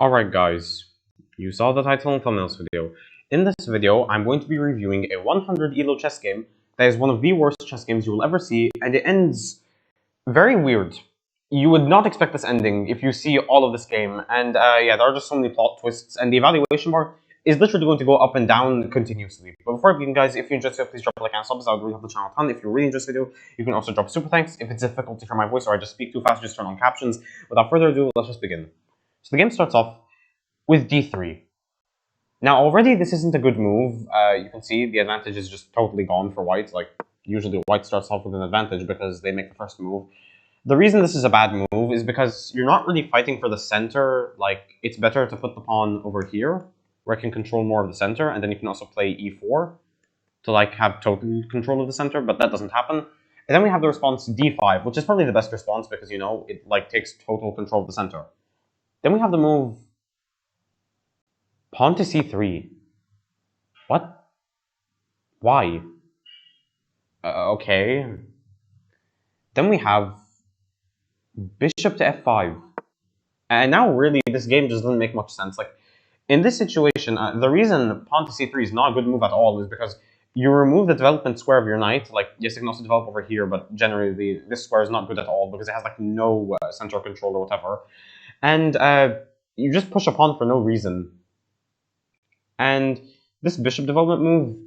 Alright guys, you saw the title and thumbnails video. In this video, I'm going to be reviewing a 100 elo chess game that is one of the worst chess games you will ever see, and it ends very weird. You would not expect this ending if you see all of this game, and yeah, there are just so many plot twists, and the evaluation bar is literally going to go up and down continuously. But before I begin guys, if you enjoyed this video, please drop a like and subs, I would really help the channel a ton. If you really enjoyed this video, you can also drop a super thanks. If it's difficult to hear my voice or I just speak too fast, just turn on captions. Without further ado, let's just begin. So the game starts off with d3. Now already this isn't a good move. You can see the advantage is just totally gone for white. Like usually white starts off with an advantage because they make the first move. The reason this is a bad move is because you're not really fighting for the center. Like it's better to put the pawn over here where it can control more of the center, and then you can also play e4 to like have total control of the center, but that doesn't happen. And then we have the response d5, which is probably the best response because you know it like takes total control of the center. Then we have the move pawn to c3. What? Why? Okay. Then we have bishop to f5. And now really this game just doesn't make much sense. Like in this situation, the reason pawn to c3 is not a good move at all is because you remove the development square of your knight. Like yes, it can also develop over here, but generally this square is not good at all because it has like no center control or whatever. And you just push a pawn for no reason. And this bishop development move,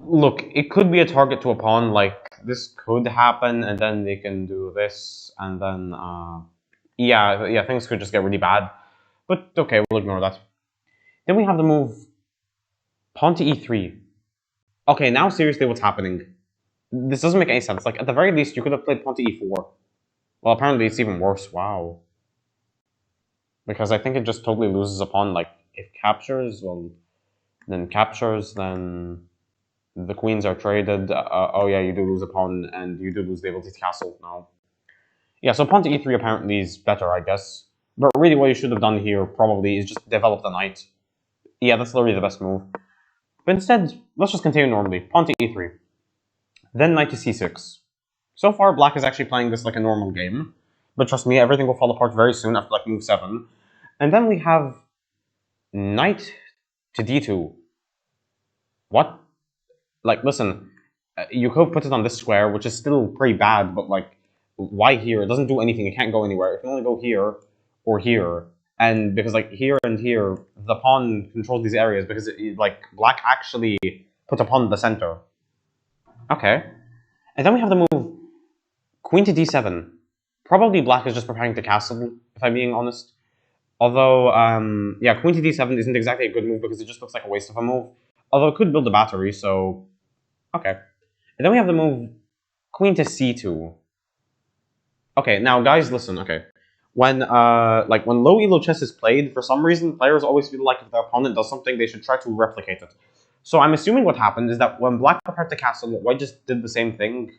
look, it could be a target to a pawn, like this could happen, and then they can do this, and then, yeah, things could just get really bad. But okay, we'll ignore that. Then we have the move pawn to e3. Okay, now seriously, what's happening? This doesn't make any sense. Like, at the very least, you could have played pawn to e4. Well, apparently it's even worse. Wow. Because I think it just totally loses a pawn, like, if captures, well, then captures, then the queens are traded. Oh yeah, you do lose a pawn, and you do lose the ability to castle now. Yeah, so pawn to e3 apparently is better, I guess. But really what you should have done here probably is just develop the knight. Yeah, that's literally the best move. But instead, let's just continue normally. Pawn to e3. Then knight to c6. So far, black is actually playing this like a normal game. But trust me, everything will fall apart very soon after like move 7. And then we have knight to d2. What? Like, listen, you could have put it on this square, which is still pretty bad, but like, why here? It doesn't do anything. It can't go anywhere. It can only go here or here. And because like here and here, the pawn controls these areas because like black actually put a pawn in the center. Okay. And then we have the move queen to d7. Probably black is just preparing to castle, if I'm being honest. Although, yeah, queen to d7 isn't exactly a good move because it just looks like a waste of a move. Although it could build a battery, so okay. And then we have the move queen to c2. Okay, now guys, listen, okay. When when low elo chess is played, for some reason, players always feel like if their opponent does something, they should try to replicate it. So I'm assuming what happened is that when black prepared to castle, white just did the same thing.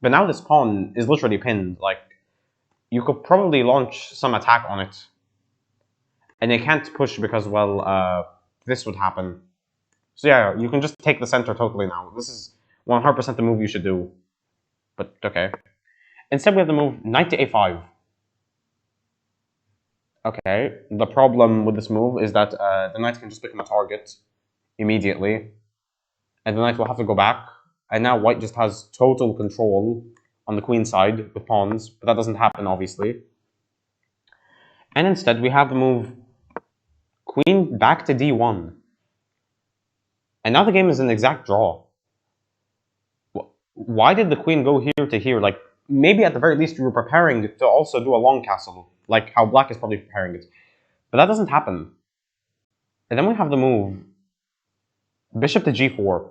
But now this pawn is literally pinned. Like, you could probably launch some attack on it. And it can't push because, well, this would happen. So yeah, you can just take the center totally now. This is 100% the move you should do. But okay. Instead, we have the move knight to a5. Okay, the problem with this move is that the knight can just become a target immediately. And the knight will have to go back. And now white just has total control on the queen side with pawns. But that doesn't happen, obviously. And instead, we have the move queen back to d1. And now the game is an exact draw. Why did the queen go here to here? Like, maybe at the very least you were preparing to also do a long castle, like how black is probably preparing it. But that doesn't happen. And then we have the move bishop to g4.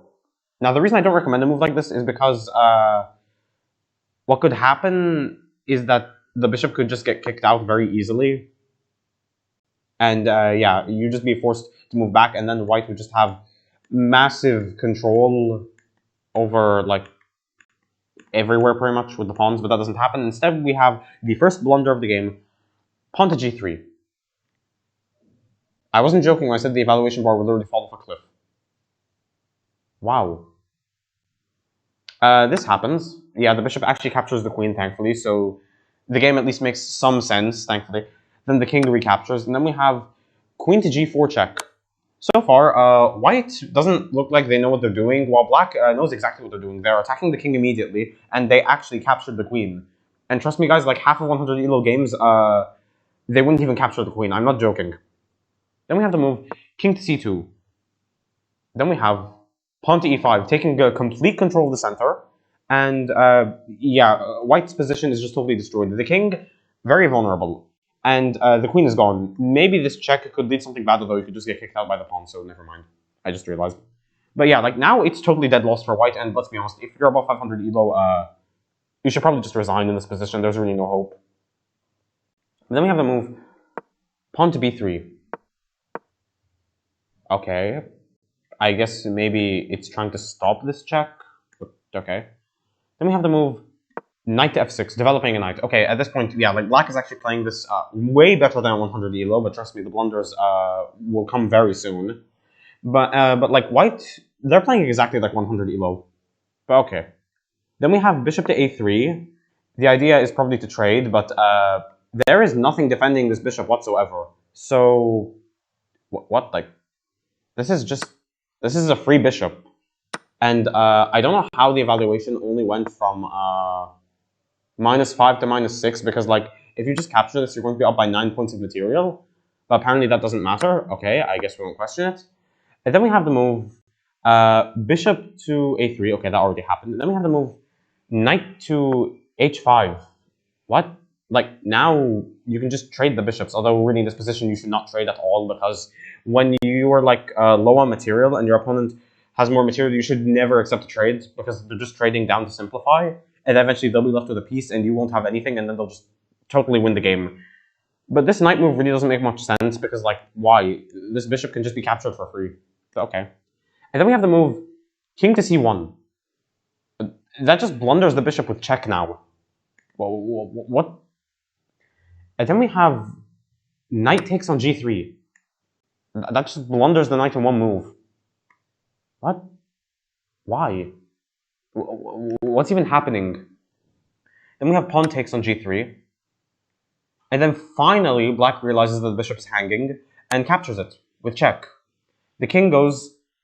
Now, the reason I don't recommend a move like this is because what could happen is that the bishop could just get kicked out very easily. And yeah, you'd just be forced to move back, and then white would just have massive control over, like, everywhere pretty much with the pawns, but that doesn't happen. Instead, we have the first blunder of the game, pawn to g3. I wasn't joking when I said the evaluation bar would literally fall off a cliff. Wow. This happens. Yeah, the bishop actually captures the queen, thankfully, so the game at least makes some sense, thankfully. then the king recaptures, and then we have queen to g4 check. So far, white doesn't look like they know what they're doing, while black knows exactly what they're doing. They're attacking the king immediately, and they actually captured the queen. And trust me, guys, like half of 100 elo games, they wouldn't even capture the queen. I'm not joking. Then we have the move king to c2. Then we have pawn to e5, taking complete control of the center. And yeah, white's position is just totally destroyed. The king, very vulnerable. And the queen is gone. Maybe this check could lead something bad, although you could just get kicked out by the pawn, so never mind. I just realized. But yeah, like now it's totally dead lost for white, and let's be honest, if you're above 500 elo, you should probably just resign in this position. There's really no hope. And then we have the move pawn to b3. Okay. I guess maybe it's trying to stop this check. But okay. Then we have the move knight to f6, developing a knight. Okay, at this point, yeah, like black is actually playing this way better than 100 elo, but trust me, the blunders will come very soon. But like white, they're playing exactly like 100 elo. But okay. Then we have bishop to a3. The idea is probably to trade, but there is nothing defending this bishop whatsoever. So, what? Like, this is a free bishop. And I don't know how the evaluation only went from -5 to -6, because like if you just capture this, you're going to be up by 9 points of material. But apparently that doesn't matter. Okay, I guess we won't question it. And then we have the move bishop to a3. Okay, that already happened. And then we have the move knight to h5. What? Like now you can just trade the bishops. Although really in this position you should not trade at all, because when you are like low on material and your opponent has more material, you should never accept a trade, because they're just trading down to simplify, and eventually they'll be left with a piece and you won't have anything, and then they'll just totally win the game. But this knight move really doesn't make much sense, because like, why? This bishop can just be captured for free. Okay. And then we have the move king to c1. That just blunders the bishop with check now. What? And then we have knight takes on g3. That just blunders the knight in one move. What? Why? What's even happening? Then we have pawn takes on g3. And then finally, black realizes that the bishop is hanging and captures it with check. The king goes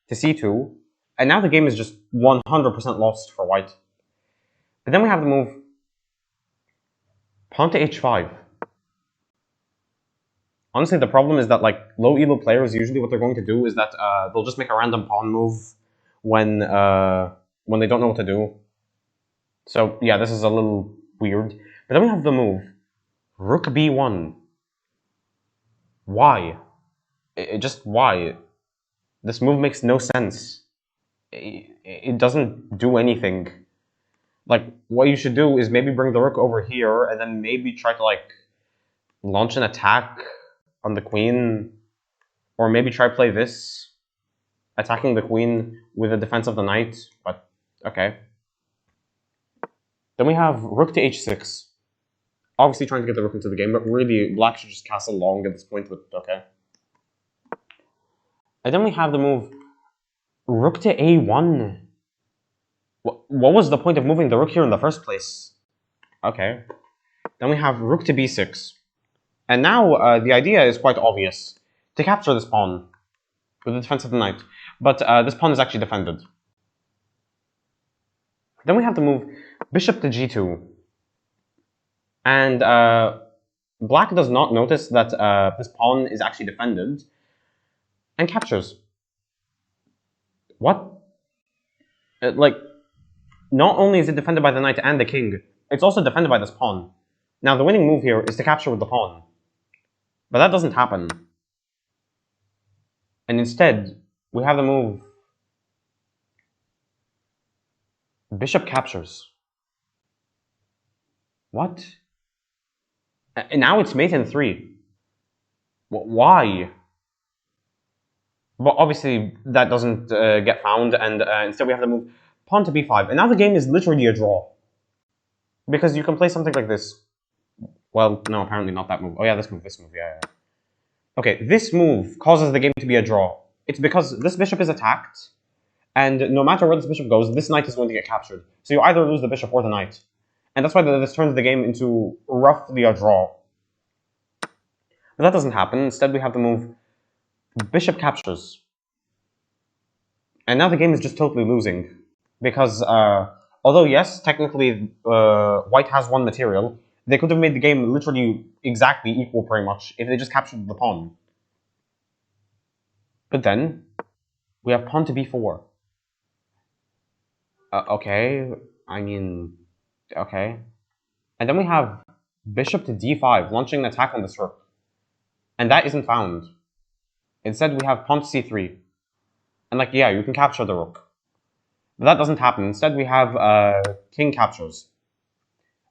to c2, and now the game is just 100% lost for white. But then we have the move pawn to h5. Honestly, the problem is that like low elo players, usually what they're going to do is that they'll just make a random pawn move when they don't know what to do. So yeah, this is a little weird. But then we have the move rook b1. Why? Just why? This move makes no sense. It doesn't do anything. Like, what you should do is maybe bring the rook over here, and then maybe try to like launch an attack on the queen, or maybe try play this, attacking the queen with the defense of the knight. But okay. Then we have rook to h6. Obviously trying to get the rook into the game, but really black should just castle long at this point. But okay. And then we have the move rook to a1. What was the point of moving the rook here in the first place? Okay. Then we have rook to b6. And now the idea is quite obvious. To capture this pawn with the defense of the knight. But this pawn is actually defended. Then we have the move bishop to g2. And black does not notice that this pawn is actually defended and captures. What? Like, not only is it defended by the knight and the king, it's also defended by this pawn. Now, the winning move here is to capture with the pawn. But that doesn't happen. And instead, we have the move bishop captures. What? And now it's mate in 3. Why? But obviously, that doesn't get found, and instead we have the move pawn to b5. And now the game is literally a draw. Because you can play something like this. Well, no, apparently not that move. Oh yeah, this move, yeah. Okay, this move causes the game to be a draw. It's because this bishop is attacked, and no matter where this bishop goes, this knight is going to get captured. So you either lose the bishop or the knight. And that's why this turns the game into roughly a draw. But that doesn't happen. Instead, we have the move bishop captures. And now the game is just totally losing. Because, although yes, technically white has one material, they could have made the game literally exactly equal pretty much if they just captured the pawn. But then, we have pawn to b4. Okay, I mean, okay. And then we have bishop to d5, launching an attack on this rook. And that isn't found. Instead, we have pawn to c3. And like, yeah, you can capture the rook. But that doesn't happen. Instead, we have king captures.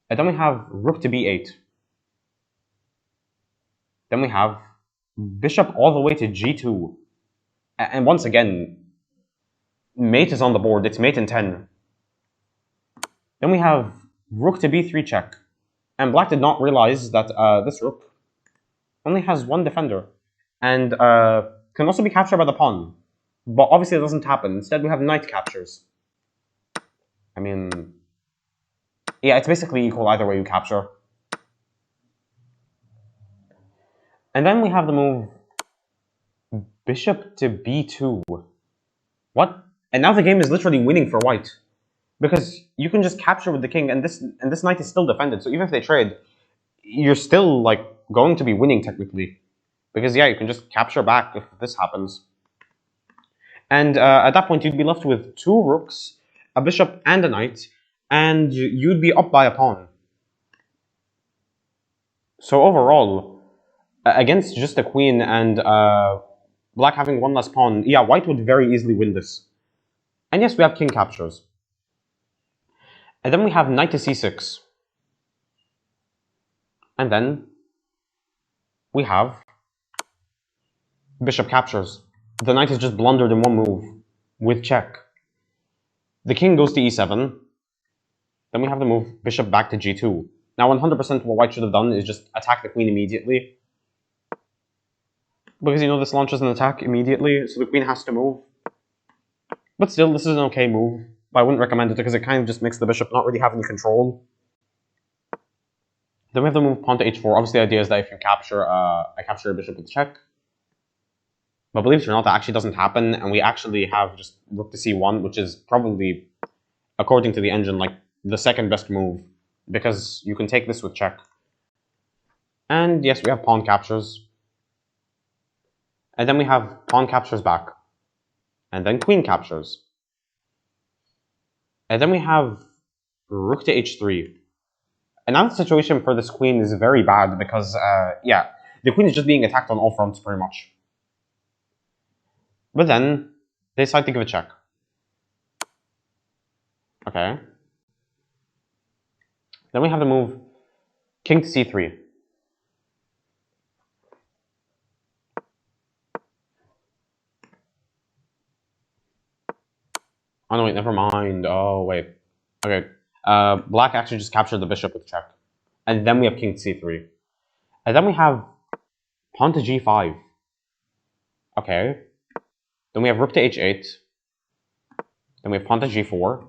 And then we have rook to b8. Then we have bishop all the way to g2. And once again, mate is on the board. It's mate in 10. Then we have rook to b3 check. And black did not realize that this rook only has one defender. And can also be captured by the pawn. But obviously it doesn't happen. Instead, we have knight captures. I mean, yeah, it's basically equal either way you capture. And then we have the move bishop to b2. What? And now the game is literally winning for white. Because you can just capture with the king, and this knight is still defended. So even if they trade, you're still like going to be winning technically. Because yeah, you can just capture back if this happens. And at that point, you'd be left with two rooks, a bishop, and a knight, and you'd be up by a pawn. So overall, against just a queen and black having one less pawn, yeah, white would very easily win this. And yes, we have king captures. And then we have knight to c6. And then we have bishop captures. The knight is just blundered in one move with check. The king goes to e7. Then we have the move bishop back to g2. Now 100% what white should have done is just attack the queen immediately. Because you know this launches an attack immediately, so the queen has to move. But still, this is an okay move. But I wouldn't recommend it because it kind of just makes the bishop not really have any control. Then we have the move pawn to h4. Obviously, the idea is that if you capture, I capture a bishop with check. But believe it or not, that actually doesn't happen, and we actually have just rook to c1, which is probably, according to the engine, like the second best move, because you can take this with check. And yes, we have pawn captures. And then we have pawn captures back. And then queen captures. And then we have rook to h3. And now the situation for this queen is very bad because, yeah, the queen is just being attacked on all fronts pretty much. But then, they decide to give a check. Okay. Then we have the move king to c3. Oh no, wait, never mind. Oh, wait. Okay. Black actually just captured the bishop with check. And then we have king to c3. And then we have pawn to g5. Okay. Then we have rook to h8. Then we have pawn to g4.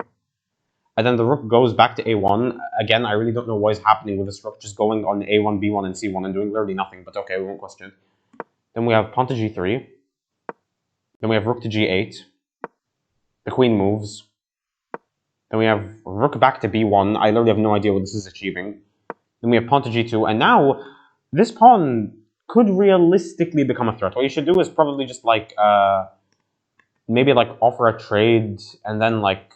And then the rook goes back to a1. Again, I really don't know what is happening with this rook just going on a1, b1, and c1 and doing literally nothing. But okay, we won't question. Then we have pawn to g3. Then we have rook to g8. The queen moves. Then we have rook back to b1. I literally have no idea what this is achieving. Then we have pawn to g2. And now, this pawn could realistically become a threat. What you should do is probably just like, maybe like offer a trade and then like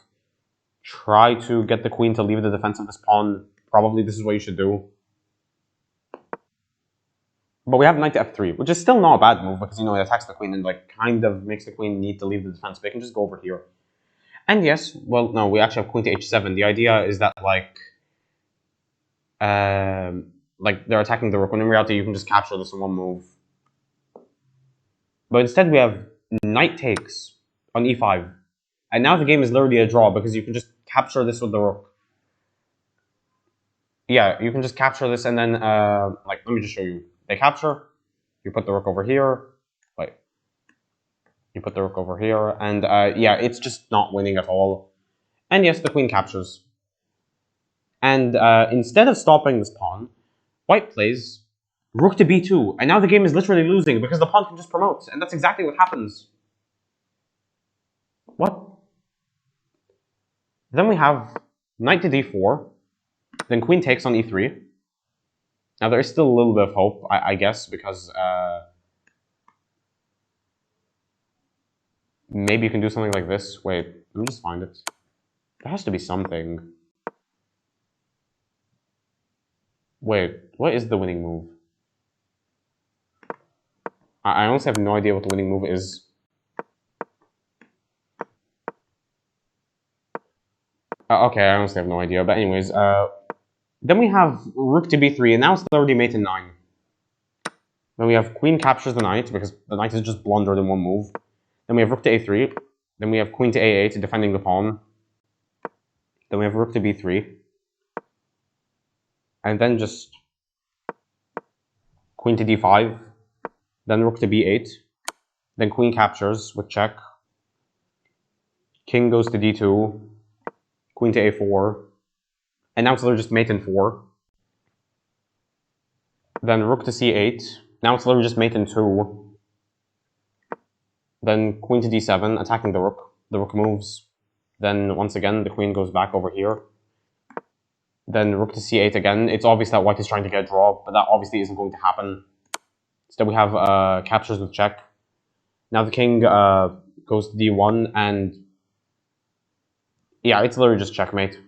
try to get the queen to leave the defense of this pawn. Probably this is what you should do. But we have knight to f3, which is still not a bad move because, you know, it attacks the queen and like kind of makes the queen need to leave the defense. But it can just go over here. And yes, well, no, we actually have queen to h7. The idea is that like they're attacking the rook, when in reality you can just capture this in one move. But instead we have knight takes on e5. And now the game is literally a draw because you can just capture this with the rook. Yeah, you can just capture this and then, like, let me just show you. They capture, you put the rook over here, wait. You put the rook over here, and yeah, it's just not winning at all. And yes, the queen captures. And instead of stopping this pawn, white plays Rook to b2, and now the game is literally losing because the pawn can just promote, and that's exactly what happens. What? Then we have knight to d4, then queen takes on e3. Now there is still a little bit of hope, I guess, because maybe you can do something like this. Wait, let me just find it. There has to be something. Wait, what is the winning move? I honestly have no idea what the winning move is. Okay, I honestly have no idea. But anyways, then we have rook to b3, and now it's already mate in 9. Then we have queen captures the knight, because the knight is just blundered in one move. Then we have rook to a3. Then we have queen to a8, defending the pawn. Then we have rook to b3. And then just queen to d5. Then rook to b8. Then queen captures with check. King goes to d2. Queen to a4. And now it's literally just mate in 4. Then rook to c8. Now it's literally just mate in 2. Then queen to d7, attacking the rook. The rook moves. Then once again, the queen goes back over here. Then rook to c8 again. It's obvious that white is trying to get a draw, but that obviously isn't going to happen. Instead, we have captures with check. Now the king goes to d1, and yeah, it's literally just checkmate.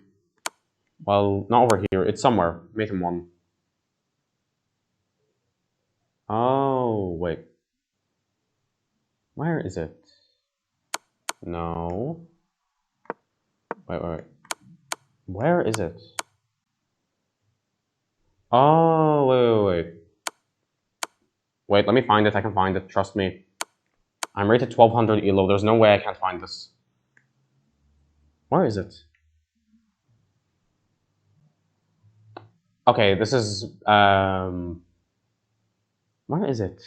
Well, not over here. It's somewhere. Mate in 1. Oh, wait. Where is it? No. Wait. Where is it? Oh, wait. Wait, let me find it. I can find it. Trust me. I'm rated 1200 elo. There's no way I can't find this. Where is it? Okay, this is... Where is it?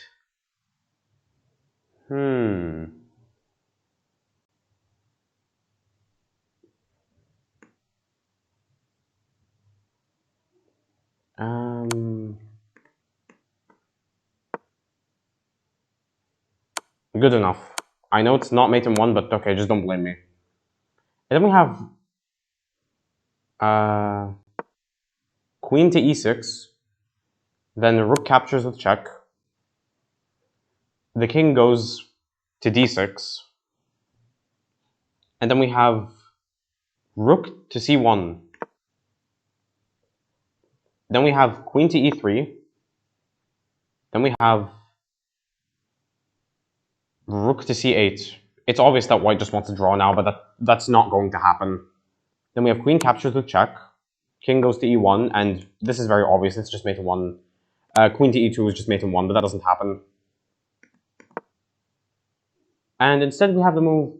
Good enough. I know it's not mate in 1, but okay, just don't blame me. And then we have queen to e6, then rook captures with check. The king goes to d6, and then we have rook to c1. Then we have queen to e3. Then we have rook to c8. It's obvious that white just wants to draw now, but that's not going to happen. Then we have queen captures with check. King goes to e1, and this is very obvious. It's just mate in 1. Queen to e2 is just mate in 1, but that doesn't happen. And instead we have the move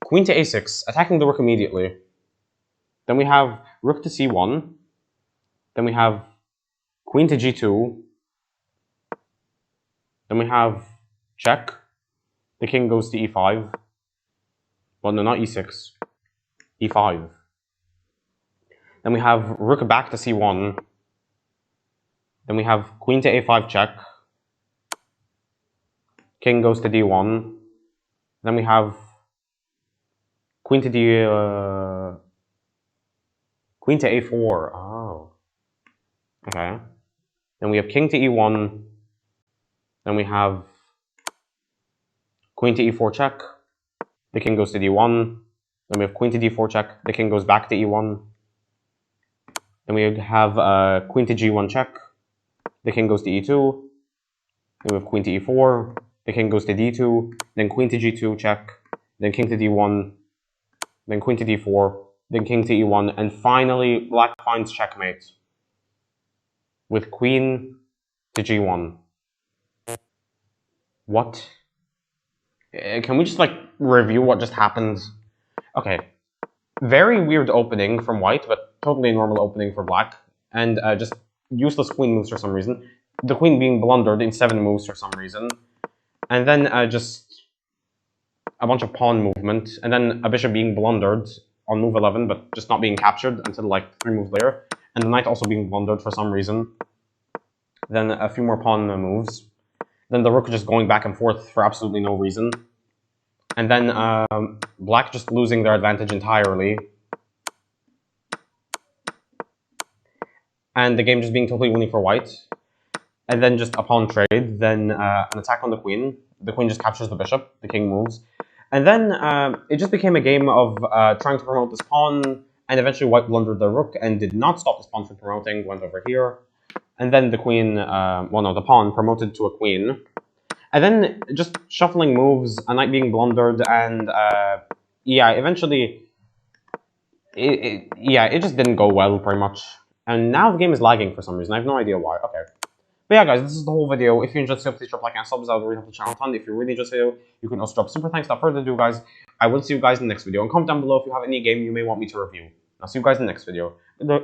queen to a6, attacking the rook immediately. Then we have rook to c1. Then we have queen to g2. Then we have check. The king goes to e5. Well, no, not e6. e5. Then we have rook back to c1. Then we have queen to a5 check. King goes to d1. Then we have queen to queen to a4. Oh. Okay. Then we have king to e1. Then we have queen to e4 check. The king goes to d1. Then we have queen to d4 check. The king goes back to e1. Then we have queen to g1 check. The king goes to e2. Then we have queen to e4. The king goes to d2. Then queen to g2 check. Then king to d1. Then queen to d4. Then king to e1. And finally, black finds checkmate with queen to g1. What? Can we just, like, review what just happened? Okay. Very weird opening from white, but totally normal opening for black. And just useless queen moves for some reason. The queen being blundered in 7 moves for some reason. And then just a bunch of pawn movement. And then a bishop being blundered on move 11, but just not being captured until like 3 moves later. And the knight also being blundered for some reason. then a few more pawn moves, then the rook just going back and forth for absolutely no reason, and then black just losing their advantage entirely, and the game just being totally winning for white, and then just a pawn trade, then an attack on the queen just captures the bishop, the king moves, and then it just became a game of trying to promote this pawn, and eventually white blundered the rook and did not stop this pawn from promoting, went over here, and then the queen, the pawn promoted to a queen, and then just shuffling moves, a knight being blundered, and yeah, eventually, it just didn't go well pretty much. And now the game is lagging for some reason. I have no idea why. Okay. But yeah, guys, this is the whole video. If you enjoyed the video, please drop a like and subs. That would really help the channel a ton. If you really enjoyed the video, you can also drop super thanks. Without further ado, guys, I will see you guys in the next video. And comment down below if you have any game you may want me to review. I'll see you guys in the next video.